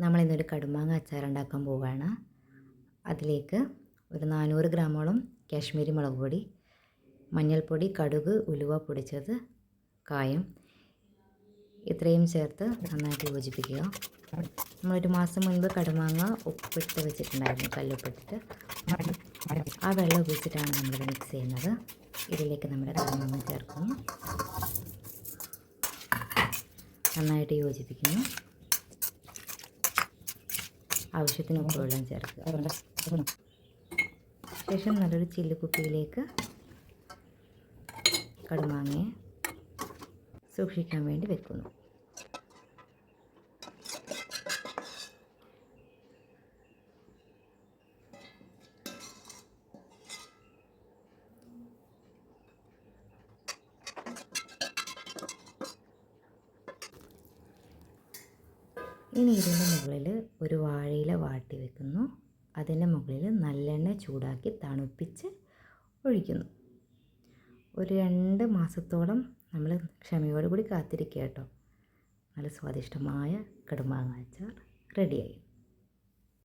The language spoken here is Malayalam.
നമ്മളിന്നൊരു കടുമാങ്ങ അച്ചാർ ഉണ്ടാക്കാൻ പോവുകയാണ്. അതിലേക്ക് ഒരു 400 ഗ്രാമോളം കാശ്മീരി മുളക് പൊടി, മഞ്ഞൾപ്പൊടി, കടുക്, ഉലുവ പൊടിച്ചത്, കായം ഇത്രയും ചേർത്ത് നന്നായിട്ട് യോജിപ്പിക്കുക. നമ്മളൊരു മാസം മുൻപ് കടുമാങ്ങ ഉപ്പിട്ട് വെച്ചിട്ടുണ്ടായിരുന്നു, കല്ലുപ്പിട്ടിട്ട്. ആ വെള്ളം ഉപയോഗിച്ചിട്ടാണ് നമ്മളിത് മിക്സ് ചെയ്യുന്നത്. ഇതിലേക്ക് നമ്മുടെ കടുമാങ്ങ ചേർക്കുന്നു, നന്നായിട്ട് യോജിപ്പിക്കുന്നു. ആവശ്യത്തിന് ഉപ്പ് വെള്ളം ചേർക്കുക. ശേഷം നല്ലൊരു ചില്ല് കുപ്പിയിലേക്ക് കടുമാങ്ങയെ സൂക്ഷിക്കാൻ വേണ്ടി വെക്കുന്നു. ഇനി ഇതിൻ്റെ മുകളിൽ ഒരു വാഴയില വാട്ടി വെക്കുന്നു. അതിൻ്റെ മുകളിൽ നല്ലെണ്ണ ചൂടാക്കി തണുപ്പിച്ച് ഒഴിക്കുന്നു. ഒരു 2 മാസത്തോളം നമ്മൾ ക്ഷമയോടുകൂടി കാത്തിരിക്കുക കേട്ടോ. നല്ല സ്വാദിഷ്ടമായ കടുമാങ്ങ അച്ചാർ റെഡിയായി.